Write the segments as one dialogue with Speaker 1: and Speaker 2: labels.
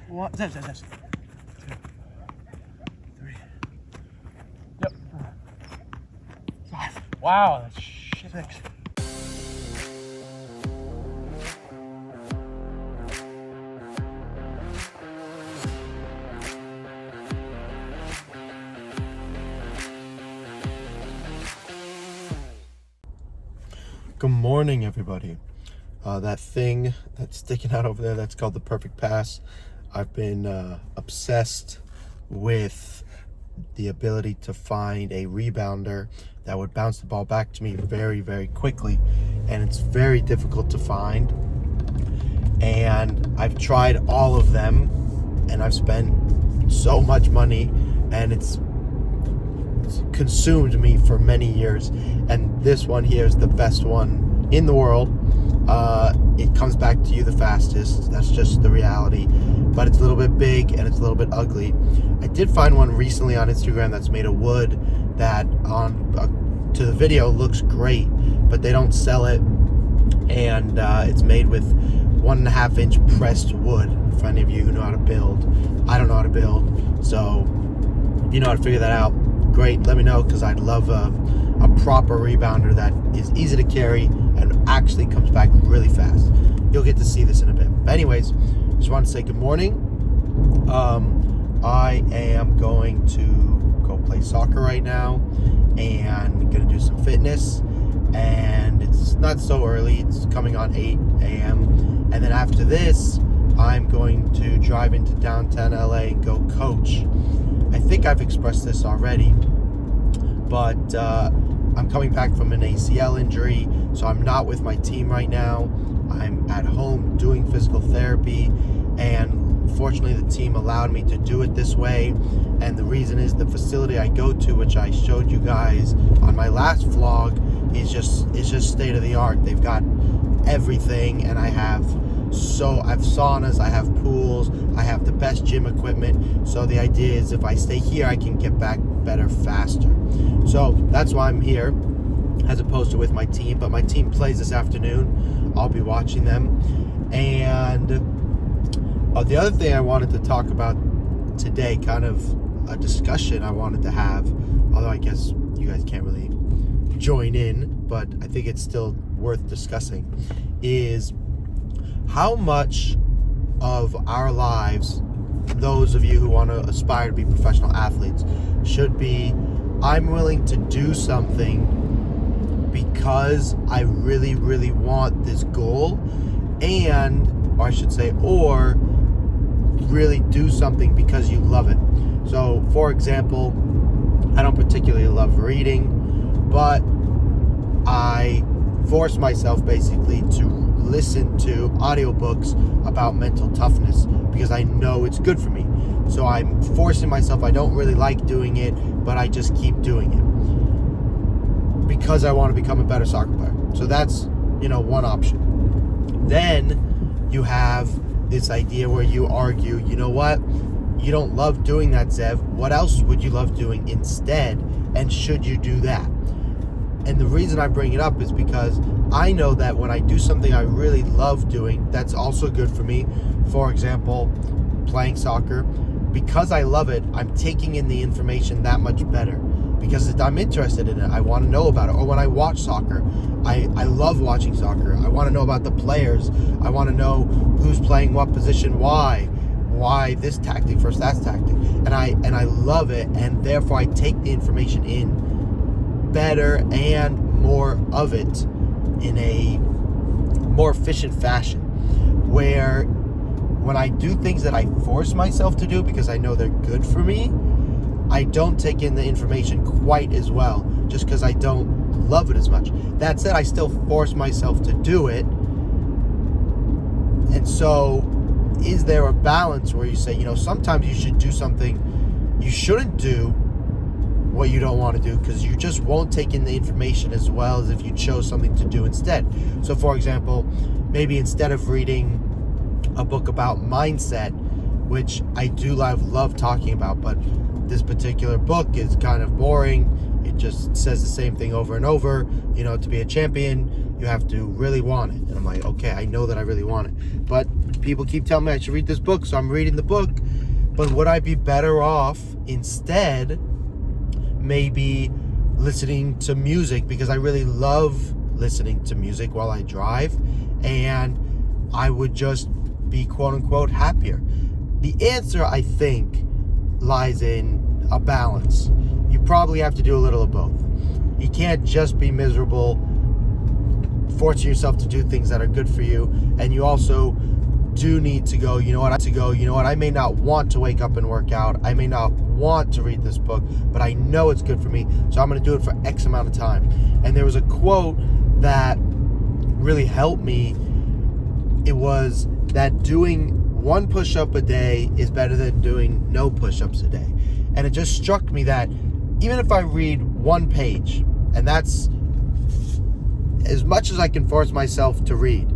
Speaker 1: 1, zip. 2, 3. Yep. 4, 5. Wow, that's shit. 6.
Speaker 2: Good morning, everybody. That thing that's sticking out over there, that's called the perfect pass. I've been obsessed with the ability to find a rebounder that would bounce the ball back to me very, very quickly. And it's very difficult to find. And I've tried all of them, and I've spent so much money, and it's consumed me for many years, and this one here is the best one in the world. It comes back to you the fastest. That's just the reality, but it's a little bit big and it's a little bit ugly. I did find one recently on Instagram that's made of wood that on to the video looks great, but they don't sell it, and it's made with 1.5 inch pressed wood. For any of you who know how to build, I don't know how to build, so if you know how to figure that out, great, let me know, because I'd love a proper rebounder that is easy to carry and actually comes back really fast. You'll get to see this in a bit. But anyways, just want to say good morning. I am going to go play soccer right now and gonna do some fitness, and it's not so early, it's coming on 8 a.m. and then after this I'm going to drive into downtown LA and go coach. I think I've expressed this already, but I'm coming back from an ACL injury, so I'm not with my team right now. I'm at home doing physical therapy, and fortunately the team allowed me to do it this way. And the reason is the facility I go to, which I showed you guys on my last vlog, is just state of the art. They've got everything, and I have saunas, I have pools, I have the best gym equipment. So the idea is if I stay here, I can get back better faster. So that's why I'm here, as opposed to with my team. But my team plays this afternoon. I'll be watching them. And the other thing I wanted to talk about today, kind of a discussion I wanted to have, although I guess you guys can't really join in, but I think it's still worth discussing, is how much of our lives, those of you who want to aspire to be professional athletes, should be, I'm willing to do something because I really, really want this goal, or I should say, or really do something because you love it. So, for example, I don't particularly love reading, but I force myself basically to listen to audiobooks about mental toughness because I know it's good for me. So I'm forcing myself. I don't really like doing it, but I just keep doing it because I want to become a better soccer player. So that's, one option. Then you have this idea where you argue, you know what? You don't love doing that, Zev. What else would you love doing instead? And should you do that? And the reason I bring it up is because I know that when I do something I really love doing, that's also good for me. For example, playing soccer. Because I love it, I'm taking in the information that much better. Because I'm interested in it, I want to know about it. Or when I watch soccer, I love watching soccer. I want to know about the players. I want to know who's playing what position, why this tactic versus that tactic. And I love it, and therefore I take the information in better and more of it in a more efficient fashion, where when I do things that I force myself to do because I know they're good for me, I don't take in the information quite as well just because I don't love it as much. That said, I still force myself to do it. And so is there a balance where you say, sometimes you should do something you shouldn't do what you don't want to do because you just won't take in the information as well as if you chose something to do instead. So for example, maybe instead of reading a book about mindset, which I do love talking about, but this particular book is kind of boring. It just says the same thing over and over. To be a champion, you have to really want it. And I'm like, okay, I know that I really want it. But people keep telling me I should read this book, so I'm reading the book. But would I be better off instead maybe listening to music, because I really love listening to music while I drive, and I would just be quote unquote happier? The answer, I think, lies in a balance. You probably have to do a little of both. You can't just be miserable, forcing yourself to do things that are good for you, and you also do need to go, you know what, I may not want to wake up and work out, I may not want to read this book, but I know it's good for me, so I'm going to do it for X amount of time. And there was a quote that really helped me. It was that doing one push-up a day is better than doing no push-ups a day. And it just struck me that even if I read one page, and that's as much as I can force myself to read,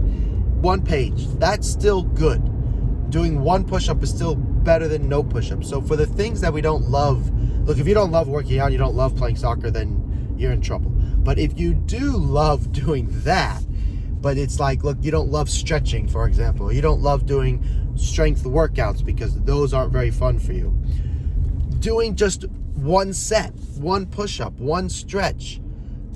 Speaker 2: one page, that's still good. Doing one push-up is still better than no push-ups. So for the things that we don't love, look, if you don't love working out, you don't love playing soccer, then you're in trouble. But if you do love doing that, but it's like, look, you don't love stretching, for example, you don't love doing strength workouts because those aren't very fun for you, doing just one set, one push-up, one stretch,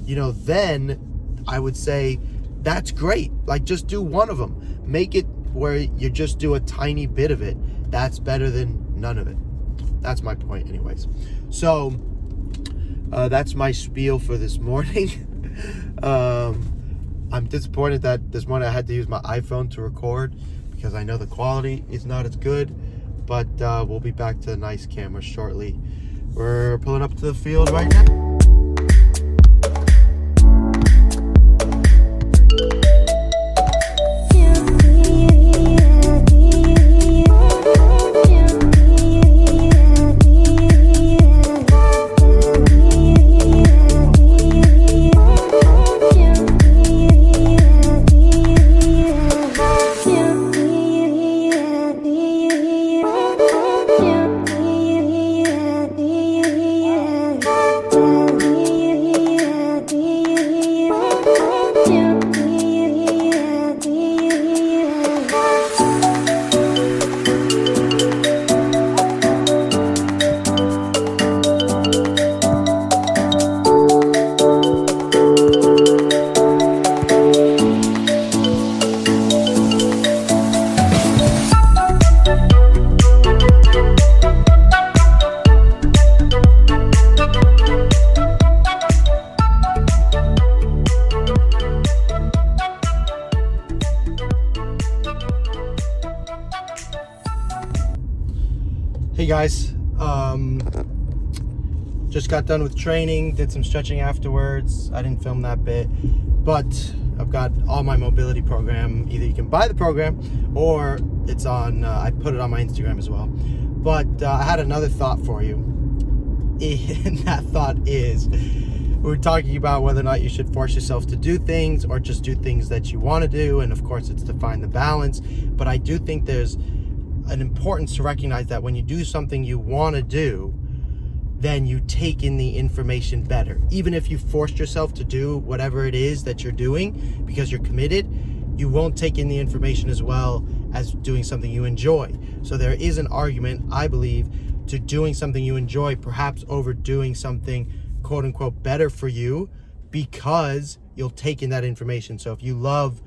Speaker 2: then I would say that's great. Like, just do one of them. Make it where you just do a tiny bit of it. That's better than none of it. That's my point anyways. So that's my spiel for this morning. I'm disappointed that this morning I had to use my iPhone to record because I know the quality is not as good, but we'll be back to the nice camera shortly. We're pulling up to the field right now. Hey guys, just got done with training, did some stretching afterwards. I didn't film that bit, but I've got all my mobility program. Either you can buy the program or it's on, I put it on my Instagram as well. But I had another thought for you. And that thought is, we're talking about whether or not you should force yourself to do things or just do things that you want to do. And of course it's to find the balance. But I do think there's an importance to recognize that when you do something you want to do, then you take in the information better. Even if you forced yourself to do whatever it is that you're doing because you're committed, you won't take in the information as well as doing something you enjoy. So there is an argument, I believe, to doing something you enjoy perhaps over doing something quote unquote better for you, because you'll take in that information. So if you love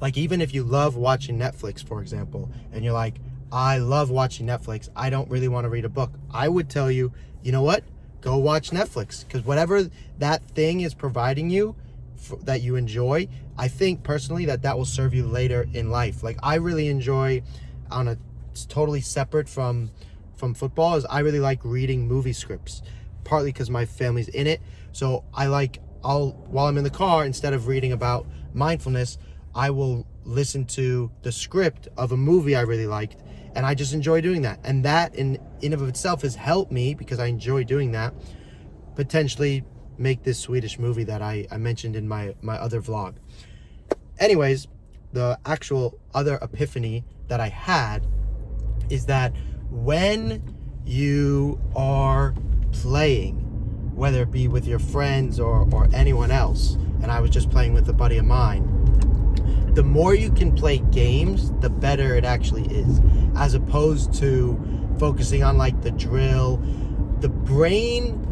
Speaker 2: like, even if you love watching Netflix, for example, and you're like, I love watching Netflix, I don't really want to read a book, I would tell you, you know what? Go watch Netflix, because whatever that thing is providing you that you enjoy, I think personally that will serve you later in life. Like, I really enjoy, on a totally separate from football, is I really like reading movie scripts, partly because my family's in it. So while I'm in the car, instead of reading about mindfulness, I will listen to the script of a movie I really liked, and I just enjoy doing that. And that in of itself has helped me, because I enjoy doing that, potentially make this Swedish movie that I mentioned in my other vlog. Anyways, the actual other epiphany that I had is that when you are playing, whether it be with your friends or anyone else, and I was just playing with a buddy of mine, the more you can play games, the better it actually is, as opposed to focusing on like the drill. The brain,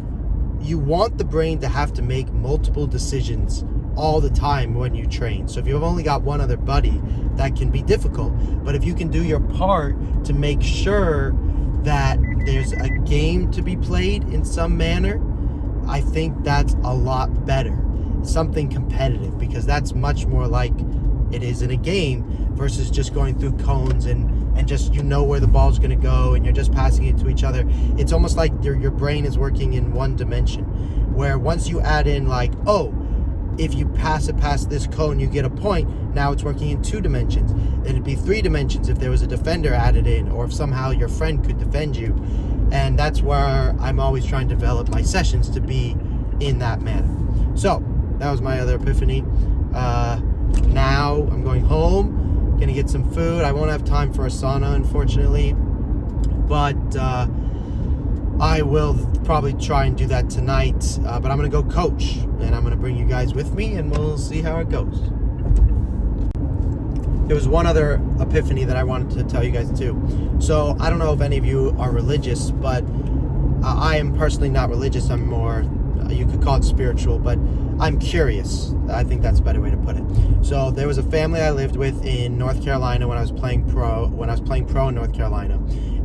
Speaker 2: you want the brain to have to make multiple decisions all the time when you train. So if you've only got one other buddy, that can be difficult. But if you can do your part to make sure that there's a game to be played in some manner, I think that's a lot better. Something competitive, because that's much more like it is in a game versus just going through cones and just, you know, where the ball's going to go and you're just passing it to each other. It's almost like your brain is working in one dimension, where once you add in like, oh, if you pass it past this cone, you get a point. Now it's working in 2 dimensions. It'd be 3 dimensions if there was a defender added in, or if somehow your friend could defend you. And that's where I'm always trying to develop my sessions to be in that manner. So that was my other epiphany. Now I'm going home, gonna get some food. I won't have time for a sauna, unfortunately, but I will probably try and do that tonight. But I'm gonna go coach, and I'm gonna bring you guys with me, and we'll see how it goes. There was one other epiphany that I wanted to tell you guys too. So I don't know if any of you are religious, but I am personally not religious. I'm more, you could call it spiritual, but I'm curious. I think that's a better way to put it. So there was a family I lived with in North Carolina when I was playing pro in North Carolina,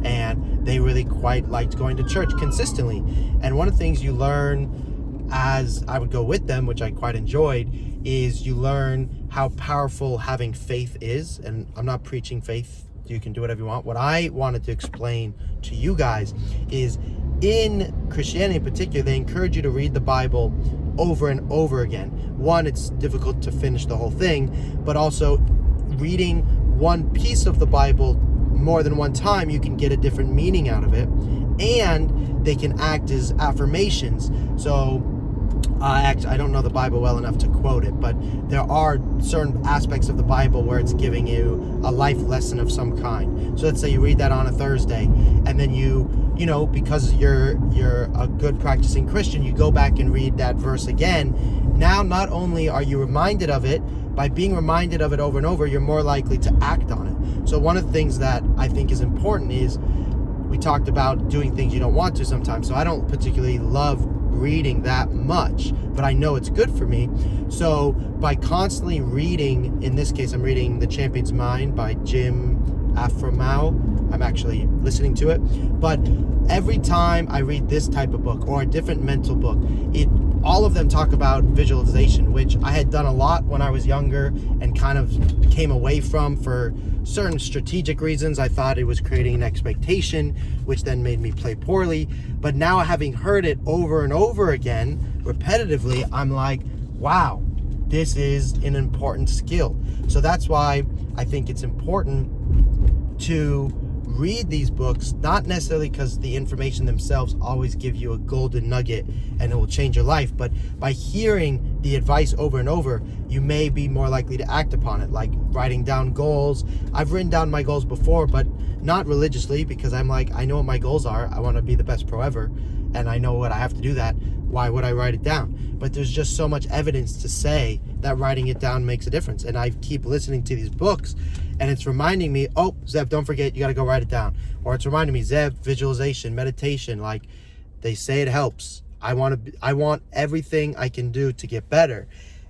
Speaker 2: and they really quite liked going to church consistently. And one of the things you learn as I would go with them, which I quite enjoyed, is you learn how powerful having faith is. And I'm not preaching faith. You can do whatever you want. What I wanted to explain to you guys is, in Christianity in particular, they encourage you to read the Bible over and over again. One, it's difficult to finish the whole thing, but also reading one piece of the Bible more than one time, you can get a different meaning out of it, and they can act as affirmations. So I don't know the Bible well enough to quote it, but there are certain aspects of the Bible where it's giving you a life lesson of some kind. So let's say you read that on a Thursday, and then you know, because you're a good practicing Christian, you go back and read that verse again. Now, not only are you reminded of it, by being reminded of it over and over, you're more likely to act on it. So one of the things that I think is important is, we talked about doing things you don't want to sometimes. So I don't particularly love reading that much, but I know it's good for me. So by constantly reading, in this case, I'm reading The Champion's Mind by Jim Afremow. I'm actually listening to it. But every time I read this type of book or a different mental book, all of them talk about visualization, which I had done a lot when I was younger and kind of came away from for certain strategic reasons. I thought it was creating an expectation, which then made me play poorly. But now, having heard it over and over again, repetitively, I'm like, wow, this is an important skill. So that's why I think it's important to read these books, not necessarily because the information themselves always give you a golden nugget and it will change your life, but by hearing the advice over and over, you may be more likely to act upon it, like writing down goals. I've written down my goals before, but not religiously, because I'm like, I know what my goals are. I want to be the best pro ever, and I know what I have to do that. Why would I write it down? But there's just so much evidence to say that writing it down makes a difference. And I keep listening to these books, and it's reminding me, oh, Zev, don't forget, you got to go write it down. Or it's reminding me, Zev, visualization, meditation, like they say it helps. I want everything I can do to get better.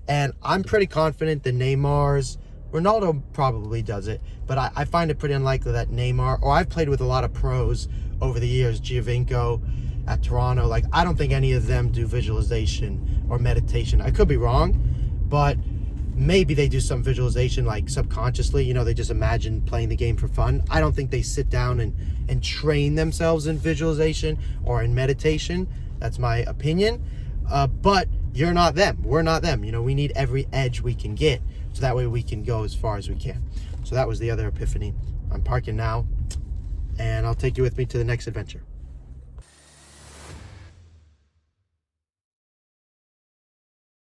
Speaker 2: And I'm pretty confident that Ronaldo probably does it, but I find it pretty unlikely that Neymar, or I've played with a lot of pros over the years, Giovinco at Toronto, like I don't think any of them do visualization or meditation. I could be wrong, but maybe they do some visualization like subconsciously, they just imagine playing the game for fun. I don't think they sit down and train themselves in visualization or in meditation. That's my opinion. But you're not them. We're not them. We need every edge we can get, so that way we can go as far as we can. So that was the other epiphany. I'm parking now, and I'll take you with me to the next adventure.